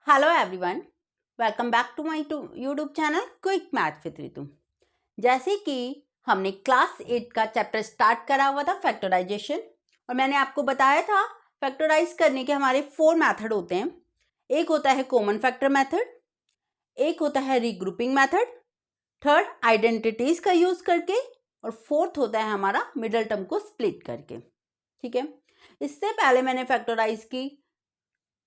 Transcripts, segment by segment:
Hello everyone, welcome back to my YouTube channel quick math with Ritu. जैसे कि हमने class 8 का चैप्टर स्टार्ट करा हुआ था फैक्टराइजेशन, और मैंने आपको बताया था फैक्टराइज करने के हमारे 4 मेथड होते हैं। एक होता है कॉमन फैक्टर मेथड, एक होता है रीग्रुपिंग मेथड, थर्ड आइडेंटिटीज का यूज करके, और फोर्थ होता है हमारा मिडल टर्म को स्प्लिट करके। ठीक है, इससे पहले मैंने फैक्टराइज की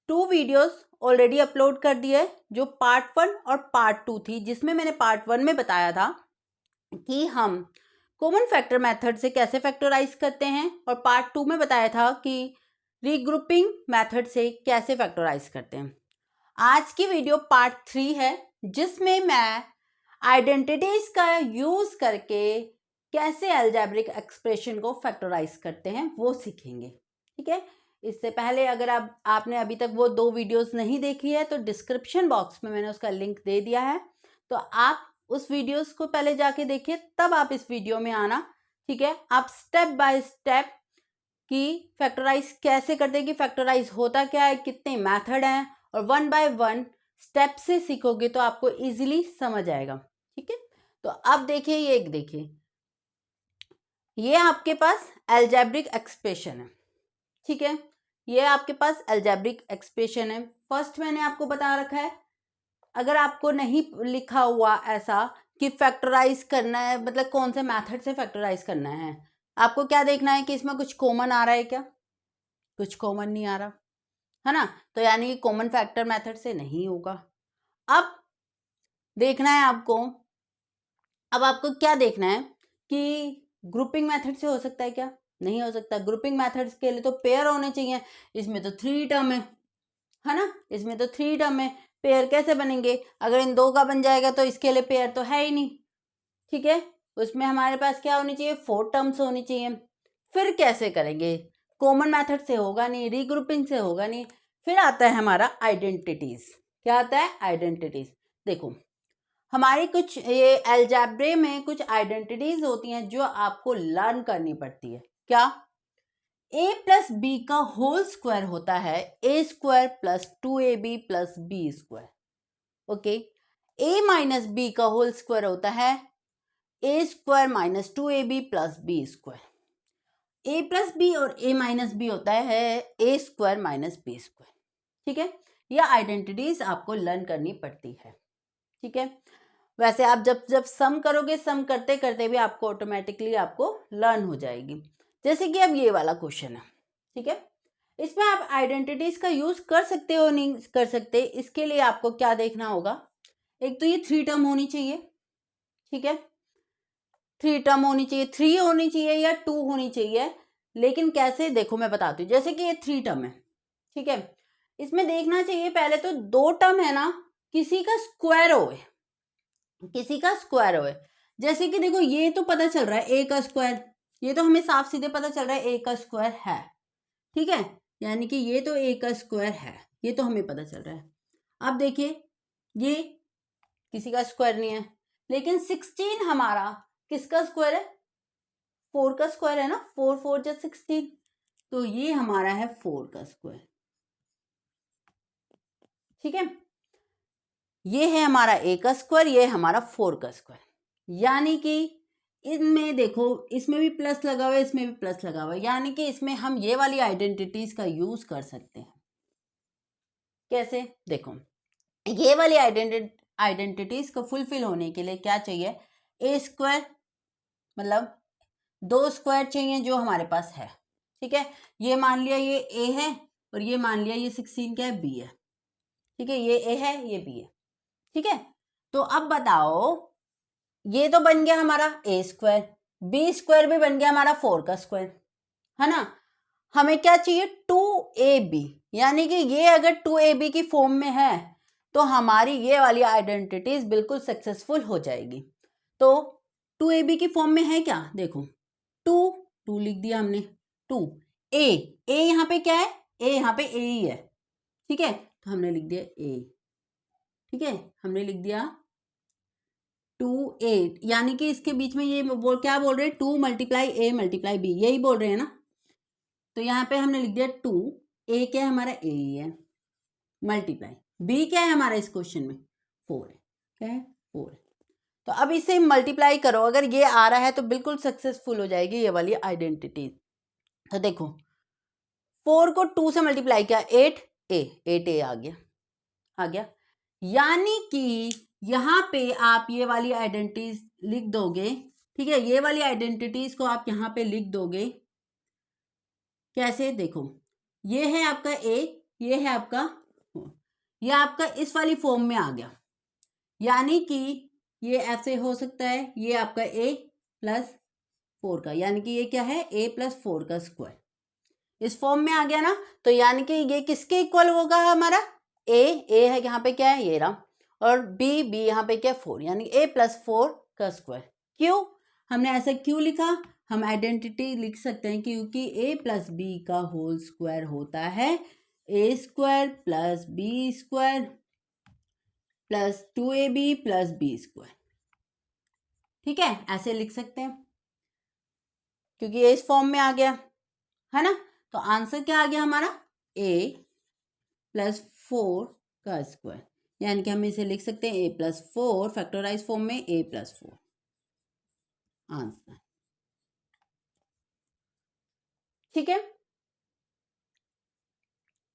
2 वीडियोस ऑलरेडी अपलोड कर दिए, जो पार्ट 1 और पार्ट 2 थी, जिसमें मैंने पार्ट 1 में बताया था कि हम कॉमन फैक्टर मेथड से कैसे फैक्टराइज करते हैं, और पार्ट 2 में बताया था कि रीग्रुपिंग मेथड से कैसे फैक्टराइज करते हैं। आज की वीडियो पार्ट 3 है, जिसमें मैं आइडेंटिटीज का यूज करके कैसे अलजेब्रिक एक्सप्रेशन को फैक्टराइज करते हैं वो सीखेंगे। ठीक है, इससे पहले अगर आपने अभी तक वो 2 वीडियोस नहीं देखी है तो डिस्क्रिप्शन बॉक्स में मैंने उसका लिंक दे दिया है, तो आप उस वीडियोस को पहले जाके देखिए, तब आप इस वीडियो में आना। ठीक है, आप स्टेप बाय स्टेप कि फैक्टराइज कैसे करते हैं, कि फैक्टराइज होता क्या है, कितने मेथड हैं, और 1 बाय 1 स्टेप से सीखोगे तो आपको इजीली समझ आएगा। ठीक है, तो अब देखिए, ये आपके पास अलजेब्रिक एक्सप्रेशन है। ठीक है, ये आपके पास अलजेब्रिक एक्सप्रेशन है। फर्स्ट मैंने आपको बता रखा है, अगर आपको नहीं लिखा हुआ ऐसा कि फैक्टराइज करना है, मतलब कौन से मेथड से फैक्टराइज करना है, आपको क्या देखना है कि इसमें कुछ कॉमन आ रहा है क्या, कुछ कॉमन नहीं आ रहा है ना, तो यानी कि कॉमन फैक्टर मेथड से नहीं होगा। अब देखना है आपको, अब आपको क्या देखना है कि ग्रुपिंग मेथड से हो सकता है क्या, नहीं हो सकता। ग्रुपिंग मेथड्स के लिए तो पेयर होने चाहिए, इसमें तो 3 टर्म है ना, इसमें तो 3 टर्म है। पेयर कैसे बनेंगे, अगर इन 2 का बन जाएगा तो इसके लिए पेयर तो है ही नहीं। ठीक है, उसमें हमारे पास क्या होनी चाहिए, 4 टर्म्स होनी चाहिए। फिर कैसे करेंगे, कॉमन मेथड से होगा नहीं, रीग्रुपिंग से होगा नहीं। फिर आता है हमारा आइडेंटिटीज। क्या आता है, आइडेंटिटीज। देखो, हमारी कुछ ये अलजेब्रे में कुछ आइडेंटिटीज होती हैं जो आपको लर्न करनी पड़ती है। क्या, a प्लस बी का होल स्क्वायर होता है a square plus 2ab plus B square. Okay, a minus B का होल स्क्वायर होता है a square minus 2ab plus B square. a plus B और a माइनस बी होता है a square minus B square. ठीक है, यह identities आपको लर्न करनी पड़ती है। ठीक है, वैसे आप जब जब सम करोगे, सम करते करते भी आपको ऑटोमेटिकली आपको लर्न हो जाएगी। जैसे कि अब ये वाला क्वेश्चन है। ठीक है, इसमें आप आइडेंटिटीज का यूज कर सकते हो, नहीं कर सकते, इसके लिए आपको क्या देखना होगा, एक तो ये 3 टर्म होनी चाहिए। ठीक है, 3 टर्म होनी चाहिए, 3 होनी चाहिए या 2 होनी चाहिए, लेकिन कैसे, देखो मैं बताती हूँ। जैसे कि ये 3 टर्म है, ठीक है, इसमें देखना चाहिए पहले तो 2 टर्म है ना, किसी का स्क्वायर हो, किसी का स्क्वायर हो। जैसे कि देखो, ये तो पता चल रहा है ए का स्क्वायर, ये तो हमें साफ सीधे पता चल रहा है ए का स्क्वायर है। ठीक है, यानी कि ये तो ए का स्क्वायर है, ये तो हमें पता चल रहा है। अब देखिए, ये किसी का स्क्वायर नहीं है, लेकिन 16 हमारा किसका स्क्वायर है, 4 का स्क्वायर है ना, 4 4 जा 16, तो ये हमारा है 4 का स्क्वायर। ठीक है, ये है हमारा ए का स्क्वायर, ये हमारा 4 का स्क्वायर। यानी कि इनमें देखो, इसमें भी प्लस लगा हुआ है, इसमें भी प्लस लगा हुआ है, यानी कि इसमें हम ये वाली आइडेंटिटीज का यूज कर सकते हैं। कैसे, देखो, ये वाली आइडेंटिटीज को फुलफिल होने के लिए क्या चाहिए, ए स्क्वायर, मतलब 2 स्क्वायर चाहिए जो हमारे पास है। ठीक है, ये मान लिया ये ए है, और ये मान लिया ये 16 क्या है, बी है। ठीक है, ये ए है, ये बी है। ठीक है, तो अब बताओ, ये तो बन गया हमारा ए स्क्वायर, बी स्क्वायर भी बन गया हमारा 4 का स्क्वायर, है ना। हमें क्या चाहिए, 2ab, यानी कि ये अगर 2ab की फॉर्म में है तो हमारी ये वाली आइडेंटिटीज बिल्कुल सक्सेसफुल हो जाएगी। तो 2ab की फॉर्म में है क्या, देखो, 2 लिख दिया हमने, 2 ए यहाँ पे क्या है, ए यहाँ पे ए ही है। ठीक है, तो हमने लिख दिया ए। ठीक है, हमने लिख दिया 2 यानी कि इसके बीच में ये क्या बोल रहे हैं, 2 मल्टीप्लाई ए मल्टीप्लाई बी, यही बोल रहे हैं ना। तो यहाँ पे हमने लिख दिया 2, ए क्या है हमारा, ए ही है, मल्टीप्लाई बी क्या है हमारा इस क्वेश्चन में 4 है, क्या है 4 है। तो अब इसे मल्टीप्लाई करो, अगर ये आ रहा है तो बिल्कुल सक्सेसफुल हो जाएगी ये वाली आइडेंटिटी। तो देखो 4 को 2 से मल्टीप्लाई किया 8a आ गया। यानी कि यहाँ पे आप ये वाली आइडेंटिटीज लिख दोगे, ठीक है, ये वाली आइडेंटिटीज को आप यहाँ पे लिख दोगे। कैसे, देखो ये है आपका a, ये है आपका, ये आपका इस वाली फॉर्म में आ गया। यानी कि ये ऐसे हो सकता है, ये आपका a प्लस 4 का, यानी कि ये क्या है a प्लस 4 का स्क्वायर इस फॉर्म में आ गया ना। तो यानी कि ये किसके इक्वल होगा हमारा, a है यहाँ पे क्या है ये रहा, और b यहाँ पे क्या 4, यानी a प्लस 4 का स्क्वायर। क्यों हमने ऐसा क्यों लिखा, हम आइडेंटिटी लिख सकते हैं क्योंकि a प्लस बी का होल स्क्वायर होता है a square plus B square plus 2ab plus B square. ठीक है, ऐसे लिख सकते हैं क्योंकि ये इस फॉर्म में आ गया है ना। तो आंसर क्या आ गया हमारा a प्लस 4 का स्क्वायर, यानी कि हम इसे लिख सकते हैं a प्लस 4 फैक्टराइज फॉर्म में a प्लस 4 आंसर। ठीक है,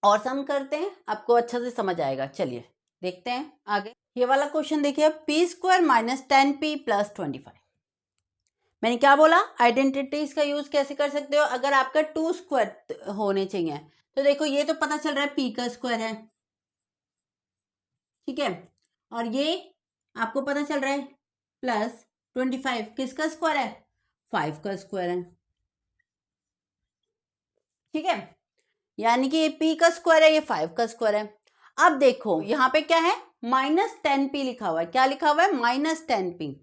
और सम करते हैं, आपको अच्छा से समझ आएगा। चलिए देखते हैं आगे। ये वाला क्वेश्चन देखिए, P square minus 10p plus 25। मैंने क्या बोला, आइडेंटिटीज का यूज कैसे कर सकते हो, अगर आपका 2 स्क्वायर होने चाहिए। तो देखो ये तो पता चल रहा है p का स्क्वायर है, ठीक है, और ये आपको पता चल रहा है प्लस 25 किसका स्क्वायर है, 5 का स्क्वायर है। ठीक है, यानी कि ये p का स्क्वायर है, ये 5 का स्क्वायर है। अब देखो यहाँ पे क्या है, -10p लिखा हुआ है। क्या लिखा हुआ है, -10p,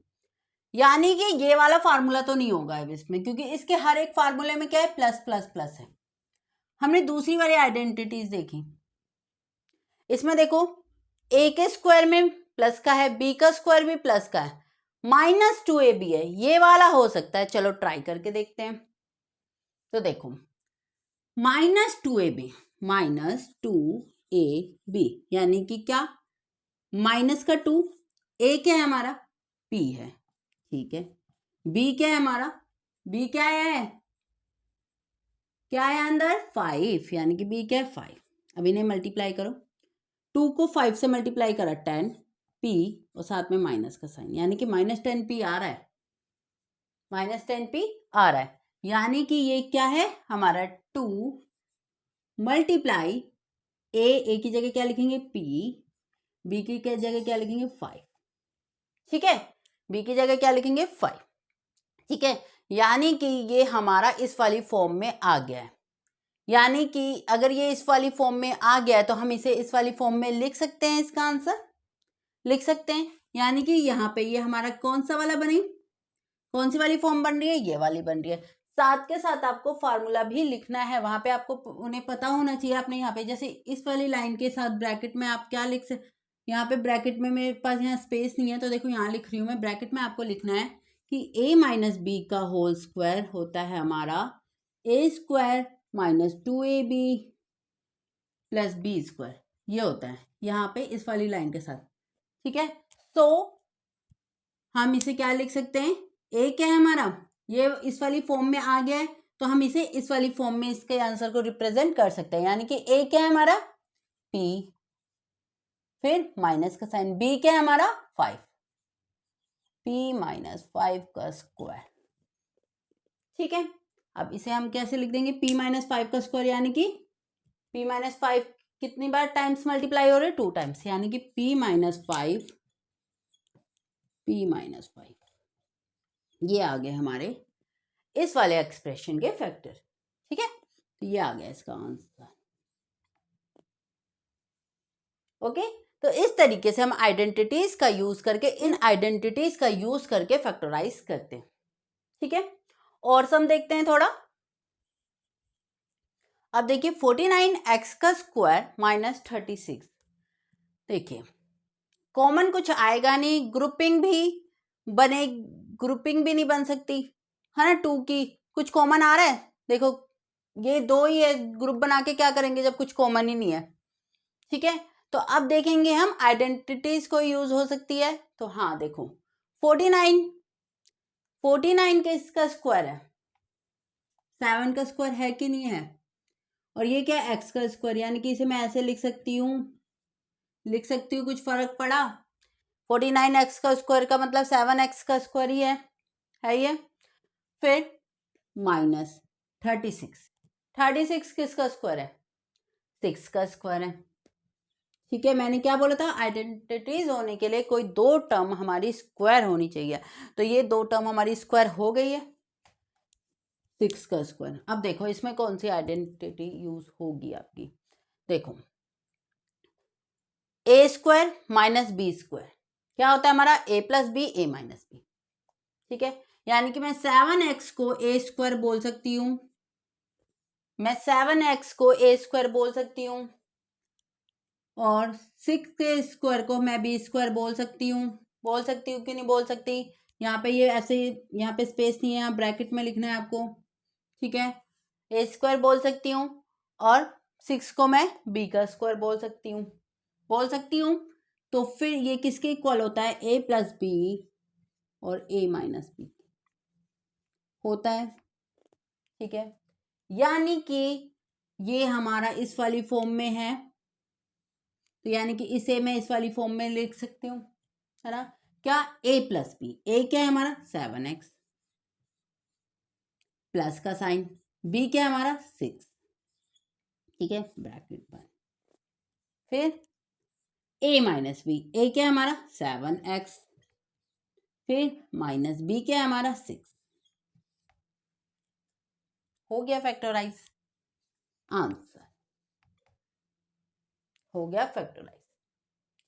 यानी कि ये वाला फार्मूला तो नहीं होगा इसमें, क्योंकि इसके हर एक फार्मूले में क्या है, प्लस प्लस प्लस है। हमने दूसरी वाली आइडेंटिटीज देखी, इसमें देखो a के स्क्वायर में प्लस का है, b का स्क्वायर भी प्लस का है, -2ab है, ये वाला हो सकता है। चलो ट्राई करके देखते हैं। तो देखो -2ab यानी कि क्या, माइनस का 2, a क्या है हमारा p है, ठीक है, b क्या है हमारा, b क्या है अंदर 5, यानी कि b क्या है 5। अब इन्हें मल्टीप्लाई करो, 2 को 5 से मल्टीप्लाई करा 10p और साथ में माइनस का साइन, यानी कि -10p आ रहा है, -10p आ रहा है। यानी कि ये क्या है हमारा 2 मल्टीप्लाई a की जगह क्या लिखेंगे p, b की जगह क्या लिखेंगे 5, ठीक है, b की जगह क्या लिखेंगे 5, ठीक है। यानी कि ये हमारा इस वाली फॉर्म में आ गया है। यानी कि अगर ये इस वाली फॉर्म में आ गया है तो हम इसे इस वाली फॉर्म में लिख सकते हैं, इसका आंसर लिख सकते हैं। यानी कि यहाँ पे ये हमारा कौन सा वाला बनी, कौन सी वाली फॉर्म बन रही है, ये वाली बन रही है। साथ के साथ आपको फार्मूला भी लिखना है, वहां पे आपको उन्हें पता होना चाहिए। आपने यहाँ पे जैसे इस वाली लाइन के साथ ब्रैकेट में आप क्या लिख सकते, यहाँ पे ब्रैकेट में मेरे पास यहाँ स्पेस नहीं है तो देखो यहाँ लिख रही हूँ मैं, ब्रैकेट में आपको लिखना है कि a माइनस बी का होल स्क्वायर होता है हमारा a square minus 2ab plus B square, ये होता है यहाँ पे इस वाली लाइन के साथ। ठीक है, तो हम इसे क्या लिख सकते हैं, a क्या है हमारा, ये इस वाली फॉर्म में आ गया है तो हम इसे इस वाली फॉर्म में इसके आंसर को रिप्रेजेंट कर सकते हैं। यानी कि a क्या है हमारा p, फिर माइनस का साइन, b क्या है हमारा 5, p माइनस 5 का स्क्वायर। ठीक है, अब इसे हम कैसे लिख देंगे, p माइनस 5 का स्क्वायर, यानी कि p माइनस 5 कितनी बार टाइम्स मल्टीप्लाई हो रहे हैं, 2 टाइम्स, यानी कि p माइनस 5 ये आ गए हमारे इस वाले एक्सप्रेशन के फैक्टर। ठीक है, तो ये आ गया इसका आंसर। ओके, तो इस तरीके से हम आइडेंटिटीज का यूज करके, इन आइडेंटिटीज का यूज करके फैक्टराइज करते हैं। ठीक है, और सम देखते हैं थोड़ा। अब देखिए 49x का स्क्वायर माइनस 36, देखिए कॉमन कुछ आएगा नहीं, ग्रुपिंग भी नहीं बन सकती है ना, 2 की कुछ कॉमन आ रहा है, देखो ये 2 ही है, ग्रुप बना के क्या करेंगे जब कुछ कॉमन ही नहीं है। ठीक है, तो अब देखेंगे हम आइडेंटिटीज को यूज हो सकती है। तो हाँ देखो 49 किसका स्क्वायर है, 7 का स्क्वायर है कि नहीं है, और ये क्या है x का स्क्वायर, यानी कि इसे मैं ऐसे लिख सकती हूँ, कुछ फर्क पड़ा। 49x का स्क्वायर का मतलब 7x का स्क्वायर ही है ये। फिर माइनस 36 किसका स्क्वायर है, 6 का स्क्वायर है। ठीक है, मैंने क्या बोला था, आइडेंटिटीज होने के लिए कोई दो टर्म हमारी स्क्वायर होनी चाहिए, तो ये दो टर्म हमारी स्क्वायर हो गई है, 6 का स्क्वायर। अब देखो इसमें कौन सी आइडेंटिटी यूज होगी आपकी, देखो ए स्क्वायर माइनस बी स्क्वायर क्या होता है हमारा, ए plus B A minus B. ठीक है, यानी कि मैं 7x को ए स्क्वायर बोल सकती हूँ, मैं 7x को ए स्क्वायर बोल सकती हूँ, और 6 के स्क्वायर को मैं बी स्क्वायर बोल सकती हूँ कि नहीं बोल सकती। यहाँ पे ये ऐसे, यहाँ पे स्पेस नहीं है, यहाँ ब्रैकेट में लिखना है आपको। ठीक है, ए स्क्वायर बोल सकती हूँ, और 6 को मैं बी का स्क्वायर बोल सकती हूँ। तो फिर ये किसके इक्वल होता है, ए प्लस बी और ए माइनस बी होता है। ठीक है, यानी कि ये हमारा इस वाली फॉर्म में है, तो यानी कि इसे मैं इस वाली फॉर्म में लिख सकती हूँ, है ना। क्या, a प्लस बी, ए क्या है हमारा 7x प्लस का साइन, b क्या है हमारा 6। ठीक है, ब्रैकेट बंद। फिर a माइनस बी, ए क्या है हमारा 7x, फिर माइनस b क्या है हमारा 6। हो गया फैक्टराइज, आंसर हो गया फैक्टराइज।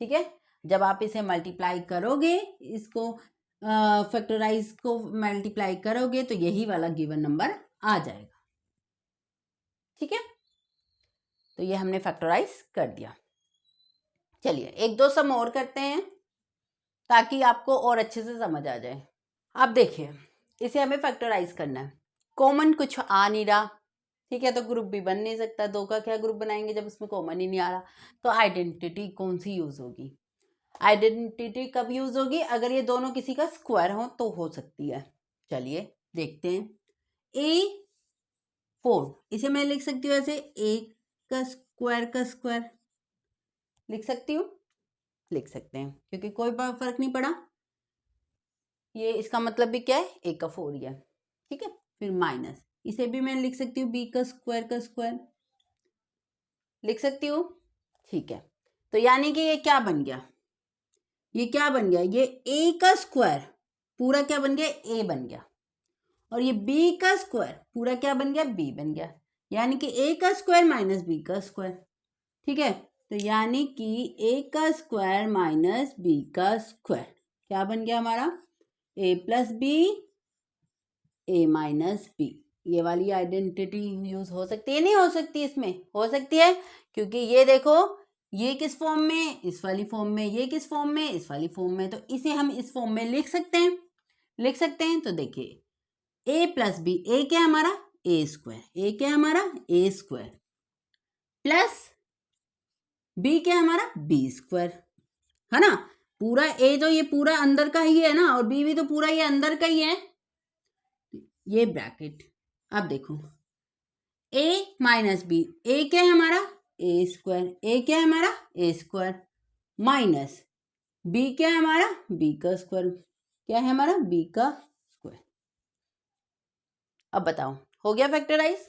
ठीक है, जब आप इसे मल्टीप्लाई करोगे, इसको फैक्टराइज को मल्टीप्लाई करोगे, तो यही वाला गिवन नंबर आ जाएगा। ठीक है, तो ये हमने फैक्टराइज कर दिया। चलिए एक दो सम और करते हैं ताकि आपको और अच्छे से समझ आ जाए। अब देखिए इसे हमें फैक्टराइज करना है, कॉमन कुछ आ नहीं रहा। ठीक है, तो ग्रुप भी बन नहीं सकता, दो का क्या ग्रुप बनाएंगे जब इसमें कॉमन ही नहीं आ रहा। तो आइडेंटिटी कौन सी यूज होगी, आइडेंटिटी कब यूज होगी, अगर ये दोनों किसी का स्क्वायर हो तो हो सकती है। चलिए देखते हैं, A4 इसे मैं लिख सकती हूँ ऐसे, ए का स्क्वायर लिख सकती हूँ, लिख सकते हैं क्योंकि कोई फर्क नहीं पड़ा, ये इसका मतलब भी क्या है, ए का 4 ही है। ठीक है, फिर माइनस, इसे भी मैं लिख सकती हूँ बी का स्क्वायर लिख सकती हूँ। ठीक है, तो यानी कि ये क्या बन गया, ये ए का स्क्वायर पूरा क्या बन गया, ए बन गया, और ये बी का स्क्वायर पूरा क्या बन गया, बी बन गया, यानी कि ए का स्क्वायर माइनस बी का स्क्वायर। ठीक है, तो यानी कि ए का स्क्वायर माइनस बी का स्क्वायर क्या बन गया हमारा, ए plus B A minus B. ये वाली आइडेंटिटी यूज हो सकती है, नहीं हो सकती, इसमें हो सकती है, क्योंकि ये देखो ये किस फॉर्म में, इस वाली फॉर्म में, ये किस फॉर्म में, इस वाली फॉर्म में, तो इसे हम इस फॉर्म में लिख सकते हैं। तो देखिए ए प्लस बी, ए क्या है हमारा ए स्क्वायर, ए क्या है हमारा ए स्क्वायर, प्लस बी क्या है हमारा बी स्क्वायर, है ना। पूरा ए तो ये पूरा अंदर का ही है ना, और बी भी तो पूरा ये अंदर का ही है, ये ब्रैकेट। अब देखो a माइनस बी, ए क्या है हमारा ए स्क्वायर, ए क्या है हमारा ए स्क्वायर, माइनस बी क्या है हमारा बी का स्क्वायर, क्या है हमारा बी का स्क्वायर। अब बताओ हो गया फैक्टराइज,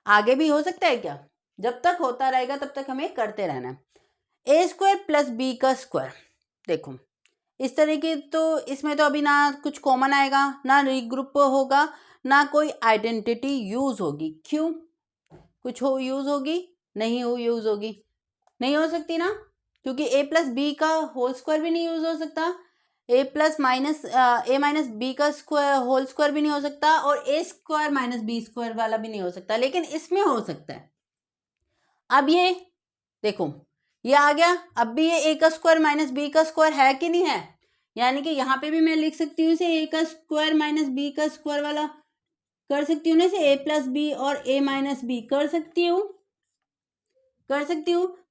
आगे भी हो सकता है क्या, जब तक होता रहेगा तब तक हमें करते रहना है। ए स्क्वायर प्लस बी का स्क्वायर, देखो इस तरीके, तो इसमें तो अभी ना कुछ कॉमन आएगा, ना रीग्रुप होगा, ना कोई आइडेंटिटी यूज होगी। क्यों, कुछ हो यूज होगी, नहीं हो सकती ना, क्योंकि ए प्लस बी का होल स्क्वायर भी नहीं यूज हो सकता, ए माइनस बी का स्क्वायर होल स्क्वायर भी नहीं हो सकता, और ए स्क्वायर माइनस बी स्क्वायर वाला भी नहीं हो सकता, लेकिन इसमें हो सकता है। अब ये देखो ये आ गया, अब भी ये ए का स्क्वायर माइनस बी का स्क्वायर है कि नहीं है, यानी कि यहाँ पे भी मैं लिख सकती हूँ इसे ए का स्क्वायर माइनस बी का स्क्वायर वाला कर सकती हूँ ना, इसे ए प्लस बी और ए माइनस बी कर सकती हूँ,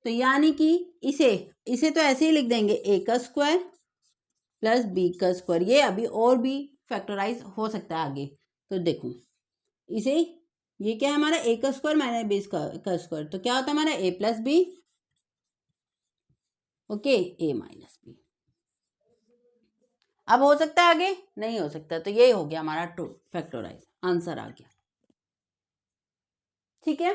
तो यानी कि इसे तो ऐसे ही लिख देंगे a का स्क्वायर प्लस b का स्क्वायर। ये अभी और भी फैक्टराइज हो सकता है आगे। तो देखो इसे, ये क्या है हमारा a का स्क्वायर माइनस b का स्क्वायर, तो क्या होता है हमारा a plus B, okay, a minus B. अब हो सकता है आगे? नहीं हो सकता। तो ये हो गया हमारा ट्रू फैक्टराइज, आंसर आ गया। ठीक है,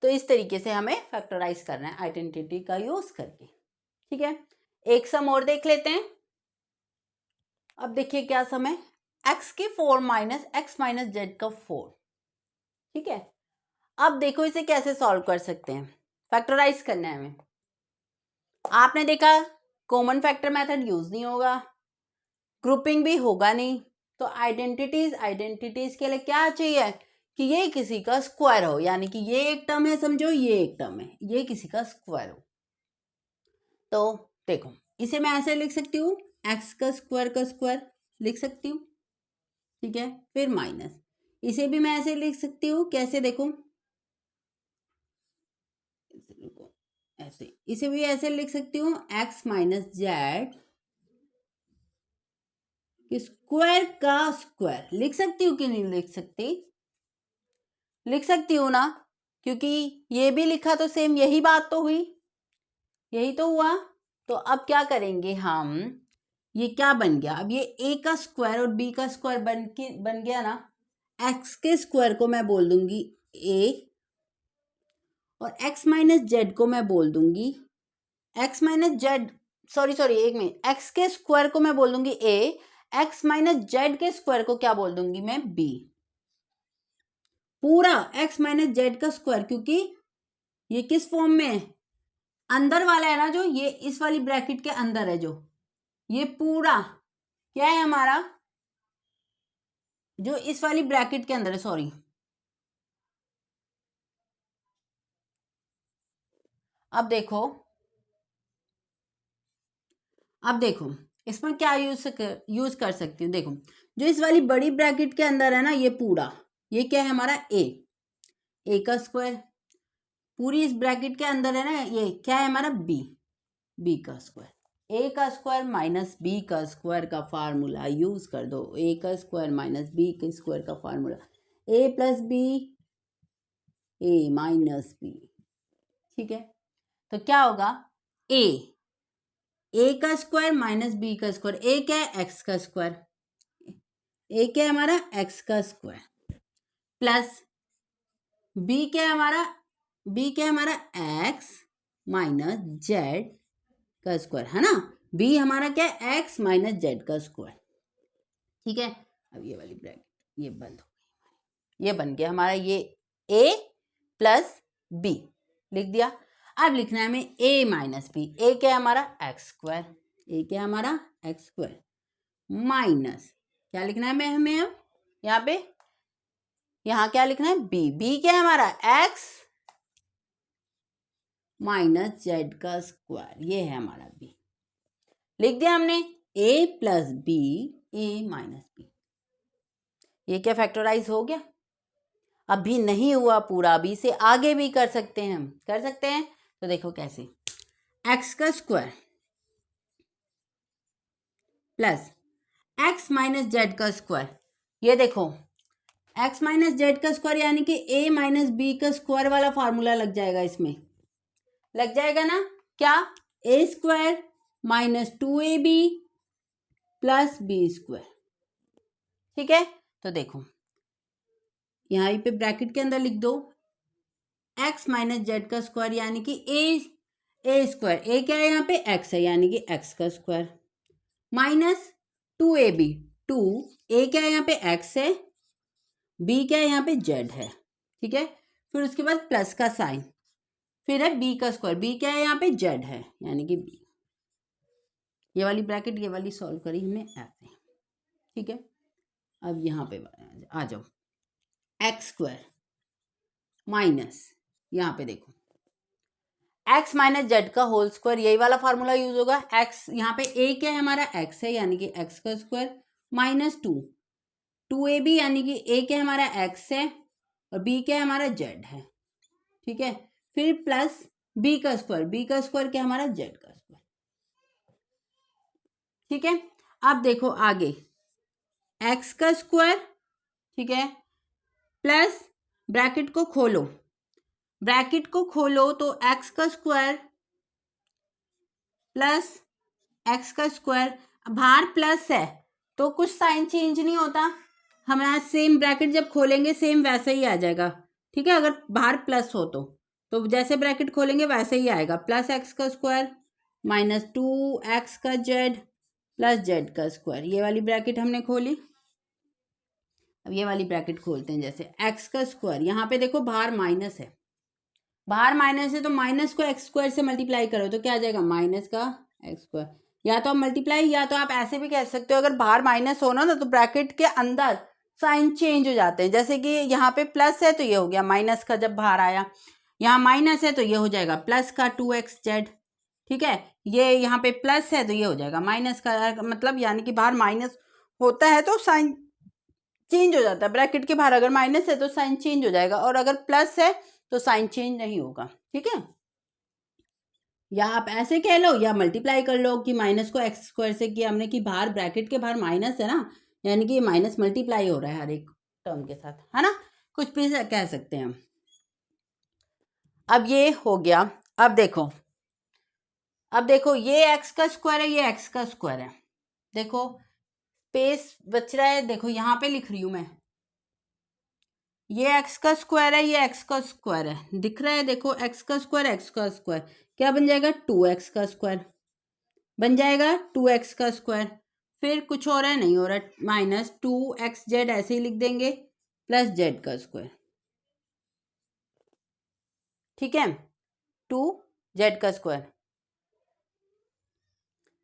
तो इस तरीके से हमें फैक्टराइज करना है आइडेंटिटी का यूज करके। ठीक है, एक सम और देख लेते हैं। अब देखिए क्या सम है, x की 4 माइनस एक्स माइनस जेड का 4। ठीक है, अब देखो इसे कैसे सॉल्व कर सकते हैं, फैक्टराइज करना है हमें। आपने देखा कॉमन फैक्टर मेथड यूज नहीं होगा, ग्रुपिंग भी होगा नहीं, तो आइडेंटिटीज के लिए क्या चाहिए कि ये किसी का स्क्वायर हो, यानी कि ये एक टर्म है समझो, ये एक टर्म है, ये किसी का स्क्वायर हो। तो देखो इसे मैं ऐसे लिख सकती हूँ, एक्स का स्क्वायर लिख सकती हूँ। ठीक है, फिर माइनस, इसे भी मैं ऐसे लिख सकती हूँ, कैसे देखो, ऐसे, इसे भी ऐसे लिख सकती हूँ, एक्स माइनस जेड स्क्वायर का स्क्वायर। लिख सकती हूँ कि नहीं लिख सकती? लिख सकती हूँ ना, क्योंकि ये भी लिखा तो सेम यही बात तो हुई, यही तो हुआ। तो अब क्या करेंगे हम, ये क्या बन गया, अब ये a का स्क्वायर और b का स्क्वायर बन गया ना, x के स्क्वायर को मैं बोल दूंगी a और x माइनस जेड को मैं बोल दूंगी x माइनस जेड, सॉरी एक मिनट, x के स्क्वायर को मैं बोल दूंगी a, x माइनस जेड के स्क्वायर को क्या बोल दूंगी मैं, b। पूरा x माइनस जेड का स्क्वायर, क्योंकि ये किस फॉर्म में है, अंदर वाला है ना, जो ये इस वाली ब्रैकेट के अंदर है, जो ये पूरा क्या है हमारा, जो इस वाली ब्रैकेट के अंदर है, सॉरी। अब देखो इसमें क्या यूज कर सकती हूँ, देखो जो इस वाली बड़ी ब्रैकेट के अंदर है ना, ये पूरा, ये क्या है हमारा ए का स्क्वायर, पूरी इस ब्रैकेट के अंदर है ना, ये क्या है हमारा बी का स्क्वायर। ए का स्क्वायर माइनस बी का स्क्वायर का फार्मूला यूज कर दो, ए का स्क्वायर माइनस बी के स्क्वायर का formula, A plus B A minus B. ठीक है, तो क्या होगा, ए का स्क्वायर माइनस बी का स्क्वायर, ए क्या है एक्स का स्क्वायर, ए क्या है हमारा एक्स का स्क्वायर, प्लस बी क्या है हमारा एक्स माइनस जेड का स्क्वायर, है ना, बी हमारा क्या है एक्स माइनस जेड का स्क्वायर। ठीक है, अब ये वाली ब्रैकेट ये बंद हो गई, ये बन गया हमारा ये a प्लस बी, लिख दिया। अब लिखना है हमें a माइनस बी, ए क्या है हमारा एक्स स्क्वायर, ए क्या है हमारा एक्स स्क्वायर, माइनस क्या लिखना है हमें, अब यहाँ क्या लिखना है, बी क्या है हमारा एक्स माइनस जेड का स्क्वायर, ये है हमारा बी। लिख दिया हमने a plus B A minus B. ये क्या फैक्टराइज हो गया? अभी नहीं हुआ पूरा, अभी से आगे भी कर सकते हैं, हम कर सकते हैं। तो देखो कैसे, x का square plus x minus Z का स्क्वायर, ये देखो x माइनस जेड का स्क्वायर यानी कि a माइनस बी का स्क्वायर वाला फार्मूला लग जाएगा, इसमें लग जाएगा ना, क्या, a square minus 2ab plus B square. ठीक है, तो देखो यहाँ पे ब्रैकेट के अंदर लिख दो x माइनस जेड का स्क्वायर यानी कि ए स्क्वायर, ए क्या है यहाँ पे x है यानी कि x का स्क्वायर, माइनस 2ab, ए क्या है यहाँ पे x है, b क्या है यहाँ पे z है। ठीक है, फिर उसके बाद प्लस का साइन, फिर है b का स्क्वायर, b क्या है यहाँ पे z है यानी कि b। ये वाली ब्रैकेट ये वाली सॉल्व करी हमने ऐसे। ठीक है, अब यहाँ पे आ जाओ, एक्स स्क्वायर माइनस, यहाँ पे देखो x माइनस जेड का होल स्क्वायर, यही वाला फार्मूला यूज होगा। x यहाँ पे a क्या है हमारा x है यानी कि x का स्क्वायर, माइनस 2ab यानी कि a क्या है हमारा x है और b क्या है हमारा z है। ठीक है, फिर प्लस बी का स्क्वायर क्या हमारा जेड का स्क्वायर। ठीक है, अब देखो आगे एक्स का स्क्वायर, ठीक है, प्लस ब्रैकेट को खोलो तो एक्स का स्क्वायर प्लस एक्स का स्क्वायर, बाहर प्लस है तो कुछ साइन चेंज नहीं होता, हमारा सेम ब्रैकेट जब खोलेंगे सेम वैसे ही आ जाएगा। ठीक है, अगर बाहर प्लस हो तो जैसे ब्रैकेट खोलेंगे वैसे ही आएगा, प्लस एक्स का स्क्वायर माइनस 2x का जेड प्लस जेड का स्क्वायर। ये वाली ब्रैकेट हमने खोली, अब ये वाली ब्रैकेट खोलते हैं। जैसे एक्स का स्क्वायर, यहाँ पे देखो बाहर माइनस है, तो माइनस को एक्स स्क्वायर से मल्टीप्लाई करो तो क्या आ जाएगा, माइनस का एक्स स्क्वायर। या तो आप मल्टीप्लाई या तो आप ऐसे भी कह सकते हो, अगर बाहर माइनस हो ना तो ब्रैकेट के अंदर साइन चेंज हो जाते हैं। जैसे कि यहाँ पे प्लस है तो ये हो गया माइनस का, जब बाहर आया यहाँ माइनस है तो ये हो जाएगा प्लस का 2x जेड। ठीक है, ये यहाँ पे प्लस है तो ये हो जाएगा माइनस का, मतलब यानी कि बाहर माइनस होता है तो साइन चेंज हो जाता है। ब्रैकेट के बाहर अगर माइनस है तो साइन चेंज हो जाएगा, और अगर प्लस है तो साइन चेंज नहीं होगा। ठीक है, या आप ऐसे कह लो या मल्टीप्लाई कर लो कि माइनस को एक्स स्क्वायर से किया हमने, कि बाहर ब्रैकेट के बाहर माइनस है ना, यानी कि माइनस मल्टीप्लाई हो रहा है हर एक टर्म के साथ, है ना, कुछ भी कह सकते हैं हम। अब ये हो गया, अब देखो ये एक्स का स्क्वायर है, ये एक्स का स्क्वायर है, देखो स्पेस बच रहा है, देखो यहाँ पे लिख रही हूं मैं, ये एक्स का स्क्वायर है, ये एक्स का स्क्वायर है, दिख रहा है, देखो एक्स का स्क्वायर क्या बन जाएगा, 2x का स्क्वायर बन जाएगा, 2x का स्क्वायर। फिर कुछ हो रहा है, नहीं हो रहा, माइनस 2x जेड ऐसे ही लिख देंगे प्लस जेड का स्क्वायर। ठीक है, 2z का स्क्वायर।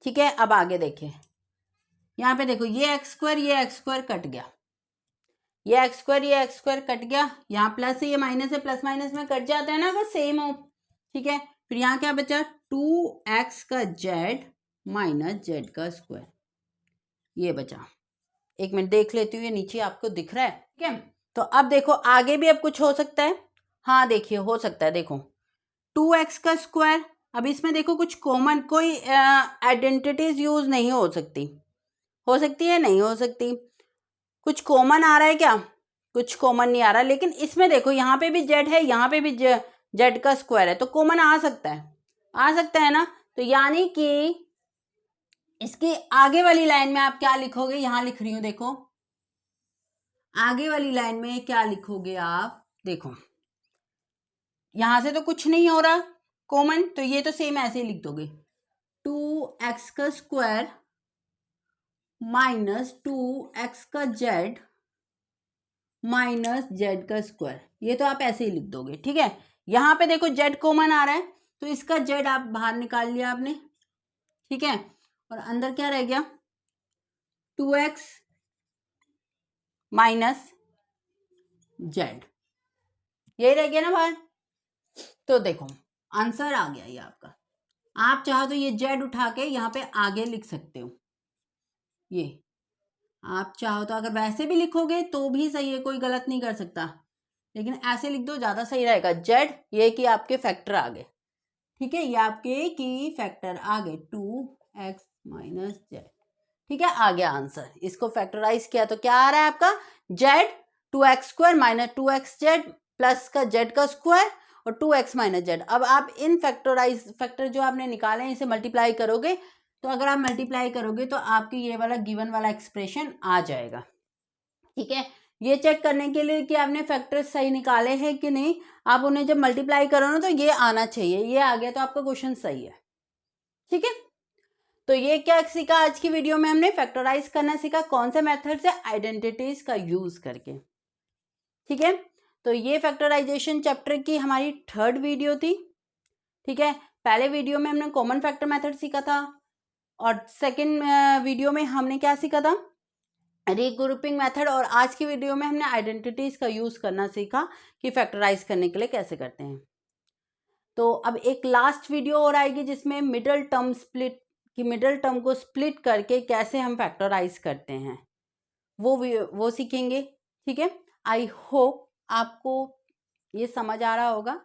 ठीक है, अब आगे देखिए, यहाँ पे देखो ये एक्स स्क्वायर कट गया, ये एक्स स्क्वायर कट गया, यहाँ प्लस है ये माइनस है, प्लस माइनस में कट जाता है ना अगर सेम हो। ठीक है, फिर यहाँ क्या बचा, 2x का जेड माइनस जेड का स्क्वायर, ये बचा। एक मिनट देख लेती हूँ, ये नीचे आपको दिख रहा है। ठीक है, तो अब देखो आगे भी अब कुछ हो सकता है, हाँ देखिए हो सकता है, देखो 2x का स्क्वायर, अब इसमें देखो कुछ कॉमन कोई आइडेंटिटीज यूज नहीं हो सकती, हो सकती है नहीं हो सकती, कुछ कॉमन आ रहा है क्या, कुछ कॉमन नहीं आ रहा, लेकिन इसमें देखो यहाँ पे भी जेड है, यहाँ पे भी जेड का स्क्वायर है, तो कॉमन आ सकता है ना। तो यानी कि इसकी आगे वाली लाइन में आप क्या लिखोगे, यहां लिख रही हूं देखो, आगे वाली लाइन में क्या लिखोगे आप, देखो यहां से तो कुछ नहीं हो रहा कॉमन, तो ये तो सेम ऐसे ही लिख दोगे, 2x का स्क्वायर माइनस 2x का जेड माइनस जेड का स्क्वायर, ये तो आप ऐसे ही लिख दोगे। ठीक है, यहां पे देखो जेड कॉमन आ रहा है तो इसका जेड आप बाहर निकाल लिया आपने। ठीक है, और अंदर क्या रह गया, 2x माइनस जेड, यही रह गया ना बाहर। तो देखो आंसर आ गया ये आपका, आप चाहो तो ये जेड उठा के यहाँ पे आगे लिख सकते हो, ये आप चाहो तो अगर वैसे भी लिखोगे तो भी सही है, कोई गलत नहीं कर सकता, लेकिन ऐसे लिख दो ज्यादा सही रहेगा, जेड ये कि आपके फैक्टर आ गए। ठीक है, ये आपके की फैक्टर आ गए 2x माइनस जेड। ठीक है, आ गया आंसर, इसको फैक्टराइज किया तो क्या आ रहा है आपका, Z 2x square minus 2x Z plus का जेड का स्क्वायर और 2x माइनस जेड। अब आप इन फैक्टर जो आपने निकाले हैं इसे मल्टीप्लाई करोगे, तो अगर आप मल्टीप्लाई करोगे तो आपकी ये वाला गिवन वाला एक्सप्रेशन आ जाएगा। ठीक है, ये चेक करने के लिए कि आपने फैक्टर सही निकाले हैं कि नहीं, आप उन्हें जब मल्टीप्लाई करो ना तो ये आना चाहिए, ये आ गया तो आपका क्वेश्चन सही है। ठीक है, तो ये क्या सीखा आज की वीडियो में, हमने फैक्टराइज करना सीखा, कौन से मेथड से, आइडेंटिटीज का यूज करके। ठीक है, तो ये फैक्टराइजेशन चैप्टर की हमारी 3rd वीडियो थी। ठीक है, पहले वीडियो में हमने कॉमन फैक्टर मेथड सीखा था, और सेकंड वीडियो में हमने क्या सीखा था, रीग्रुपिंग मेथड, और आज की वीडियो में हमने आइडेंटिटीज का यूज करना सीखा कि फैक्टराइज करने के लिए कैसे करते हैं। तो अब एक लास्ट वीडियो और आएगी जिसमें मिडल टर्म स्प्लिट, कि मिडल टर्म को स्प्लिट करके कैसे हम फैक्टराइज करते हैं, वो सीखेंगे। ठीक है, आई होप आपको ये समझ आ रहा होगा।